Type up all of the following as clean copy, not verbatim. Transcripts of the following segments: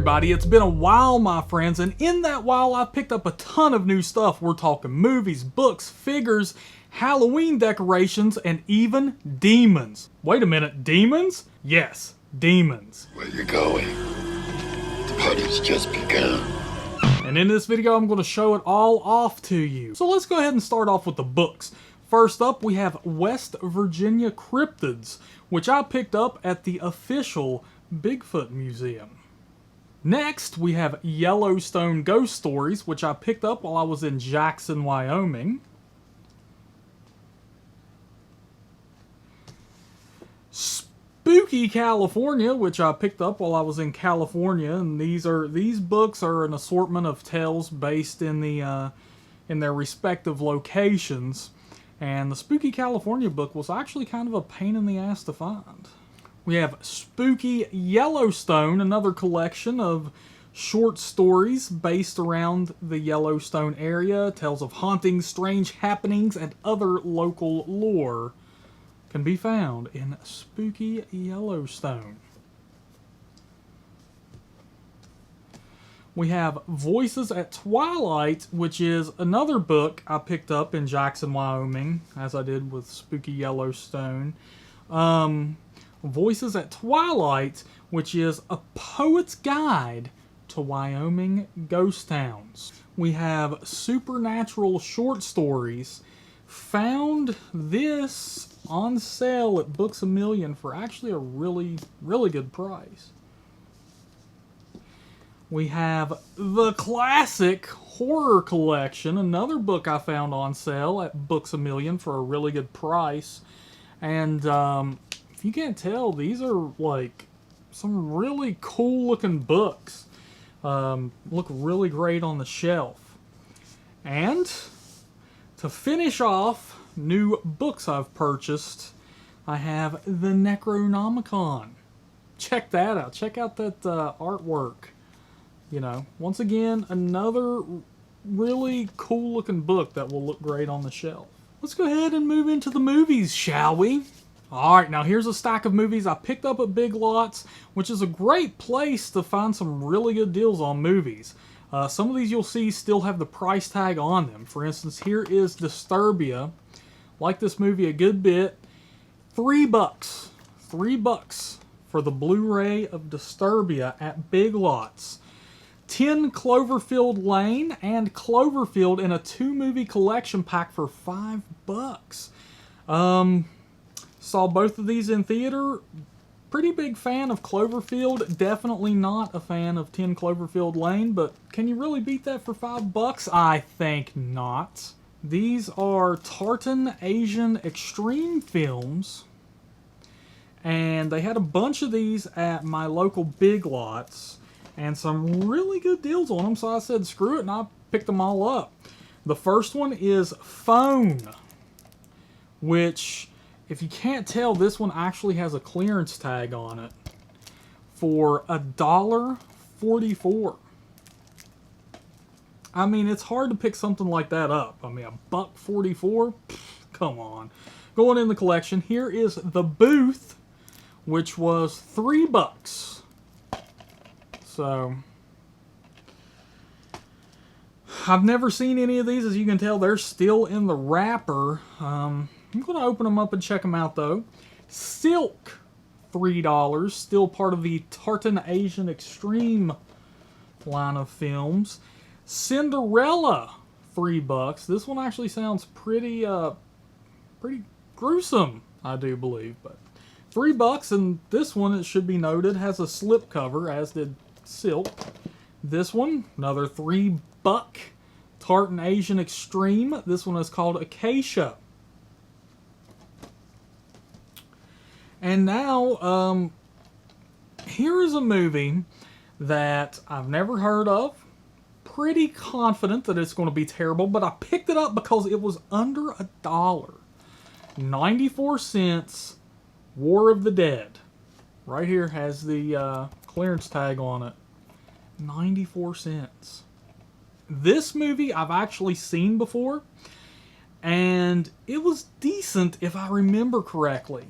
everybody, it's been a while, my friends, and in that while I've picked up a ton of new stuff. We're talking movies, books, figures, Halloween decorations, and even demons. Wait a minute, demons? Yes, demons. Where you going? The party's just begun. And in this video I'm going to show it all off to you. So let's go ahead and start off with the books. First up we have West Virginia Cryptids, which I picked up at the official Bigfoot Museum. Next, we have Yellowstone Ghost Stories, which I picked up while I was in Jackson, Wyoming. Spooky California, which I picked up while I was in California, and these books are an assortment of tales based in their respective locations. And the Spooky California book was actually kind of a pain in the ass to find. We have Spooky Yellowstone, another collection of short stories based around the Yellowstone area. Tales of hauntings, strange happenings, and other local lore can be found in Spooky Yellowstone. We have Voices at Twilight, which is another book I picked up in Jackson, Wyoming, as I did with Spooky Yellowstone. Voices at Twilight, which is a poet's guide to Wyoming ghost towns. We have Supernatural short stories. Found this on sale at Books A Million for actually a really, really good price. We have The Classic Horror Collection, another book I found on sale at Books A Million for a really good price. And if you can't tell, these are like some really cool looking books. Look really great on the shelf. And to finish off new books I've purchased, I have the Necronomicon. Check that out. Check out that artwork. You know, once again, another really cool looking book that will look great on the shelf. Let's go ahead and move into the movies, shall we? Alright, now here's a stack of movies I picked up at Big Lots, which is a great place to find some really good deals on movies. Some of these you'll see still have the price tag on them. For instance, here is Disturbia. Like this movie a good bit. $3. $3 for the Blu-ray of Disturbia at Big Lots. 10 Cloverfield Lane and Cloverfield in a 2-movie collection pack for $5. Saw both of these in theater. Pretty big fan of Cloverfield. Definitely not a fan of 10 Cloverfield Lane, but can you really beat that for $5? I think not. These are Tartan Asian Extreme Films, and they had a bunch of these at my local Big Lots, and some really good deals on them, so I said screw it, and I picked them all up. The first one is Phone, which, if you can't tell, this one actually has a clearance tag on it for $1.44. I mean, it's hard to pick something like that up. I mean, $1.44? Come on. Going in the collection, here is The Booth, which was $3. So, I've never seen any of these. As you can tell, they're still in the wrapper. I'm going to open them up and check them out, though. Silk, $3. Still part of the Tartan Asian Extreme line of films. Cinderella, $3. This one actually sounds pretty gruesome, I do believe. But $3, and this one, it should be noted, has a slipcover, as did Silk. This one, another $3. Tartan Asian Extreme. This one is called Acacia. And now, here is a movie that I've never heard of. Pretty confident that it's going to be terrible, but I picked it up because it was under $1. 94 cents, War of the Dead. Right here has the clearance tag on it. 94 cents. This movie I've actually seen before, and it was decent if I remember correctly.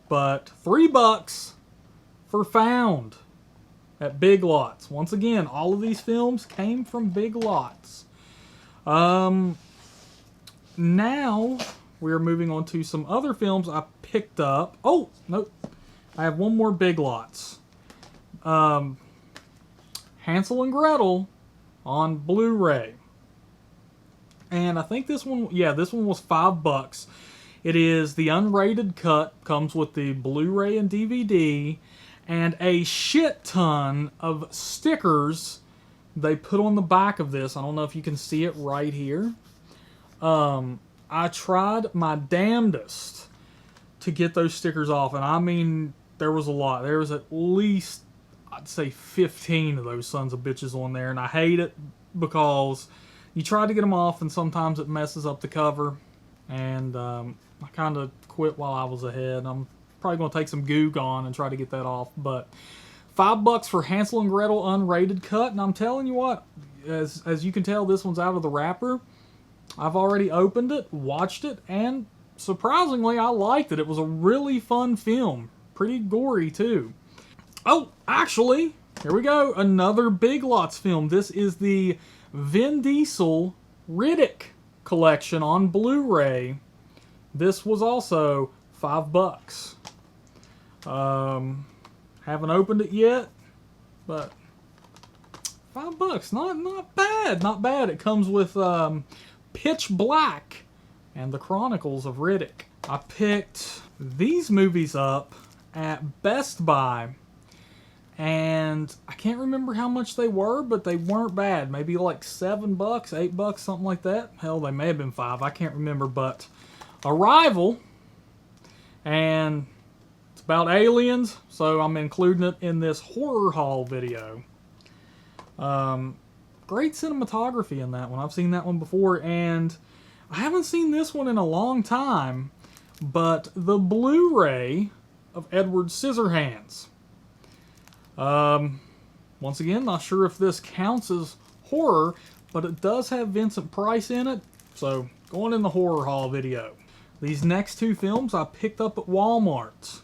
But $3 for Found. at Big Lots. Once again, all of these films came from Big Lots. Now we're moving on to some other films I picked up. Oh, nope. I have one more Big Lots. Hansel and Gretel on Blu-ray. And I think this one, this one was $5. It is the unrated cut, comes with the Blu-ray and DVD, and a shit ton of stickers they put on the back of this. I don't know if you can see it right here. I tried my damnedest to get those stickers off, and I mean, there was a lot. There was at least, I'd say, 15 of those sons of bitches on there, and I hate it because you try to get them off, and sometimes it messes up the cover, and I kind of quit while I was ahead. I'm probably going to take some Goo Gone and try to get that off, but $5 for Hansel and Gretel unrated cut, and I'm telling you what, as you can tell, this one's out of the wrapper. I've already opened it, watched it, and surprisingly, I liked it. It was a really fun film. Pretty gory, too. Oh, actually, here we go. Another Big Lots film. This is the Vin Diesel Riddick collection on Blu-ray. This was also $5. Haven't opened it yet, but $5. Not bad. Not bad. It comes with Pitch Black and the Chronicles of Riddick. I picked these movies up at Best Buy, and I can't remember how much they were, but they weren't bad. Maybe like $7, $8, something like that. Hell, they may have been $5. I can't remember, but Arrival, and it's about aliens, so I'm including it in this horror haul video. Great cinematography in that one. I've seen that one before, and I haven't seen this one in a long time, but the Blu-ray of Edward Scissorhands. Once again, not sure if this counts as horror, but it does have Vincent Price in it, so going in the horror haul video. These next two films I picked up at Walmart.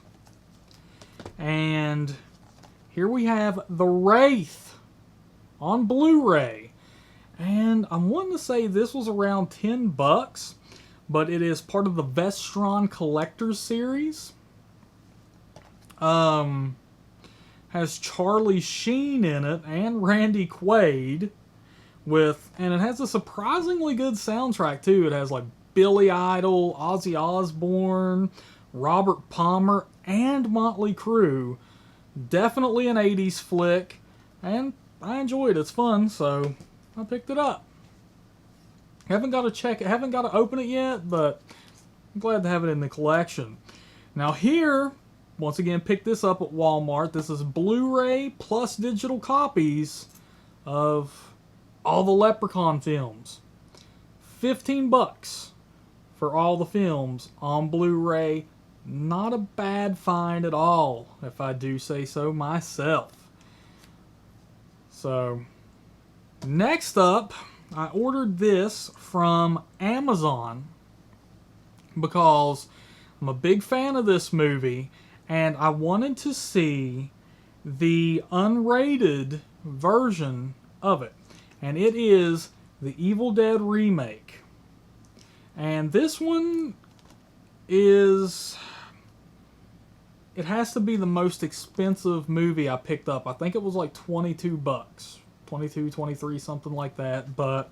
And here we have The Wraith on Blu-ray. And I'm wanting to say this was around $10, but it is part of the Vestron Collectors series. Has Charlie Sheen in it and Randy Quaid and it has a surprisingly good soundtrack too. It has like Billy Idol, Ozzy Osbourne, Robert Palmer, and Motley Crue. Definitely an 80s flick, and I enjoy it. It's fun, so I picked it up. Haven't got to open it yet, but I'm glad to have it in the collection. Now here, once again, picked this up at Walmart. This is Blu-ray plus digital copies of all the Leprechaun films. $15 for all the films on Blu-ray. Not a bad find at all, if I do say so myself. So, next up, I ordered this from Amazon because I'm a big fan of this movie, and I wanted to see the unrated version of it. And it is the Evil Dead remake. And this one is... it has to be the most expensive movie I picked up. I think it was like $22. 22, 23, something like that. But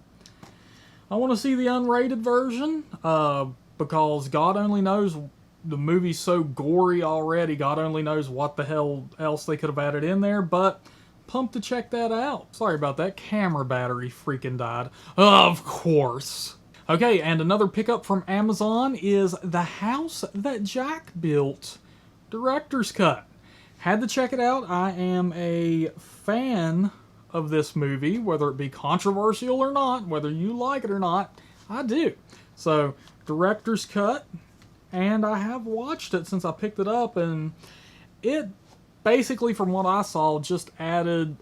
I want to see the unrated version because God only knows, the movie's so gory already. God only knows what the hell else they could have added in there. But pumped to check that out. Sorry about that. Camera battery freaking died. Of course. Okay, and another pickup from Amazon is The House That Jack Built Director's Cut. Had to check it out. I am a fan of this movie, whether it be controversial or not, whether you like it or not, I do. So, Director's Cut, and I have watched it since I picked it up, and it basically, from what I saw, just added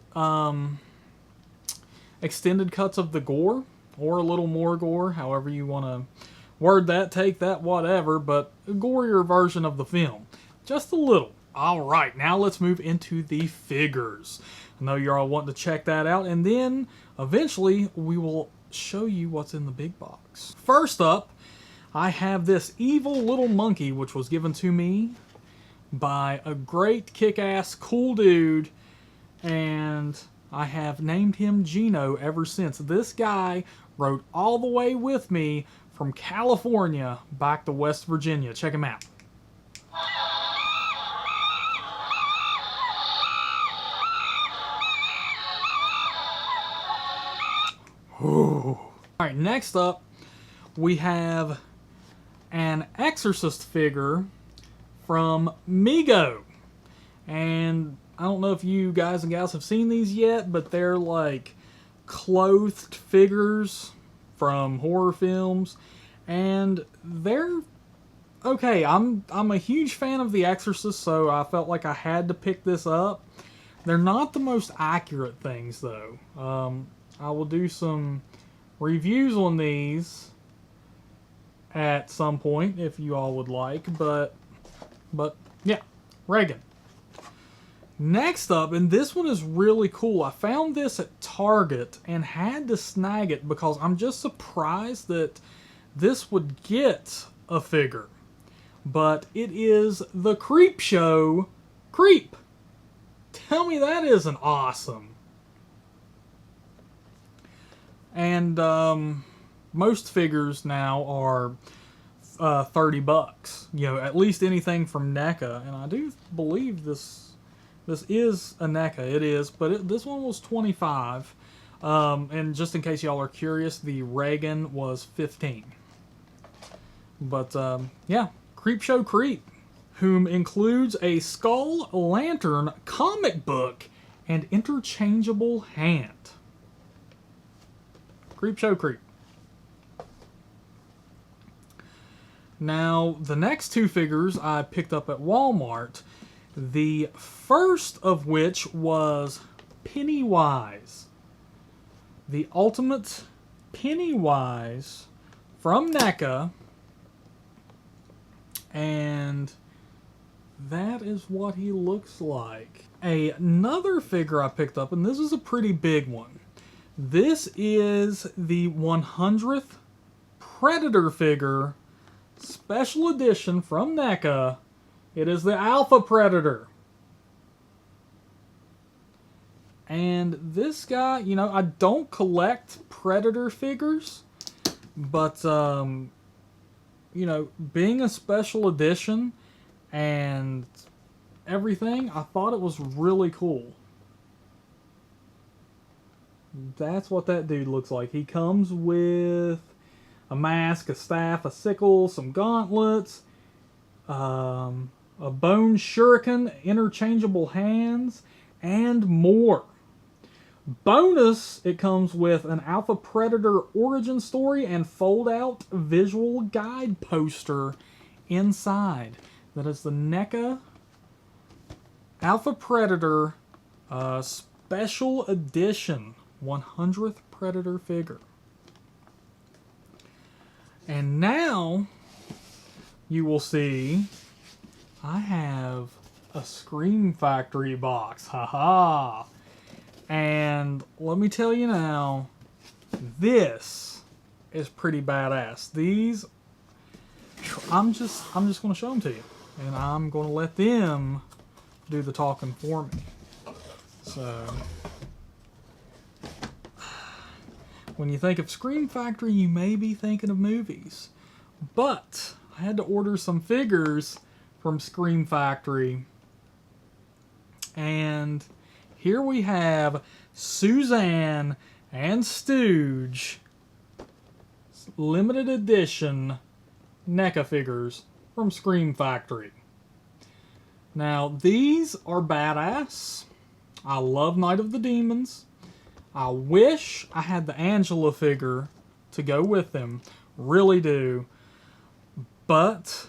extended cuts of the gore, or a little more gore, however you want to word that, take that, whatever, but a gorier version of the film. Just a little. Alright, now let's move into the figures. I know you're all wanting to check that out. And then eventually we will show you what's in the big box. First up, I have this evil little monkey, which was given to me by a great kick-ass cool dude, and I have named him Gino ever since. This guy rode all the way with me from California back to West Virginia. Check him out. Ooh. All right, next up, we have an Exorcist figure from Mego. And I don't know if you guys and gals have seen these yet, but they're like clothed figures from horror films. And they're okay. I'm a huge fan of The Exorcist, so I felt like I had to pick this up. They're not the most accurate things, though. I will do some reviews on these at some point if you all would like, but yeah, Regan. Next up, and this one is really cool. I found this at Target and had to snag it because I'm just surprised that this would get a figure. But it is the Creepshow Creep. Tell me that isn't awesome. And most figures now are $30. You know, at least anything from NECA. And I do believe this is a NECA. It is, but this one was $25. And just in case y'all are curious, the Reagan was $15. But yeah, Creepshow Creep, whom includes a Skull Lantern comic book and interchangeable hand. Creepshow Creep. Now, the next two figures I picked up at Walmart, the first of which was Pennywise. The Ultimate Pennywise from NECA. And that is what he looks like. Another figure I picked up, and this is a pretty big one. This is the 100th Predator figure, special edition from NECA. It is the Alpha Predator. And this guy, you know, I don't collect Predator figures, but, you know, being a special edition and everything, I thought it was really cool. That's what that dude looks like. He comes with a mask, a staff, a sickle, some gauntlets, a bone shuriken, interchangeable hands, and more. Bonus, it comes with an Alpha Predator origin story and fold-out visual guide poster inside. That is the NECA Alpha Predator Special Edition 100th Predator figure. And now you will see I have a Scream Factory box. Haha. And let me tell you now, this is pretty badass. These, I'm just going to show them to you. And I'm going to let them do the talking for me. So, when you think of Scream Factory, you may be thinking of movies. But I had to order some figures from Scream Factory. And here we have Suzanne and Stooge limited edition NECA figures from Scream Factory. Now, these are badass. I love Night of the Demons. I wish I had the Angela figure to go with them. Really do. But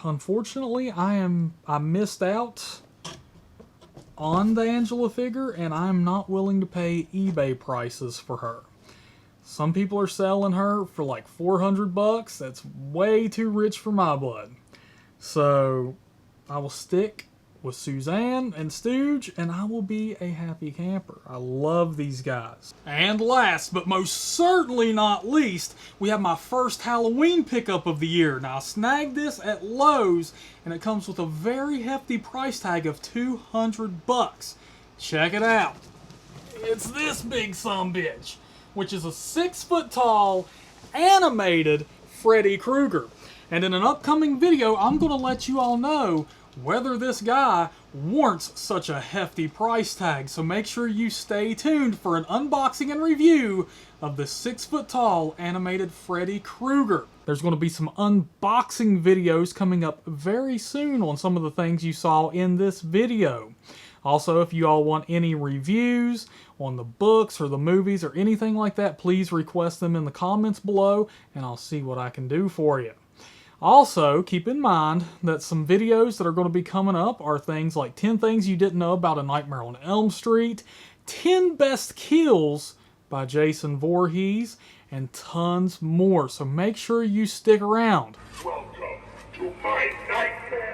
unfortunately, I missed out on the Angela figure, and I'm not willing to pay eBay prices for her. Some people are selling her for like $400. That's way too rich for my blood. So I will stick with Suzanne and Stooge, and I will be a happy camper. I love these guys. And last, but most certainly not least, we have my first Halloween pickup of the year. Now, I snagged this at Lowe's, and it comes with a very hefty price tag of $200. Check it out. It's this big sumbitch, which is a 6-foot tall animated Freddy Krueger. And in an upcoming video, I'm going to let you all know whether this guy warrants such a hefty price tag. So make sure you stay tuned for an unboxing and review of the 6-foot tall animated Freddy Krueger. There's going to be some unboxing videos coming up very soon on some of the things you saw in this video. Also, if you all want any reviews on the books or the movies or anything like that, please request them in the comments below and I'll see what I can do for you. Also, keep in mind that some videos that are going to be coming up are things like 10 things you didn't know about A Nightmare on Elm Street, 10 best kills by Jason Voorhees, and tons more. So make sure you stick around. Welcome to my nightmare.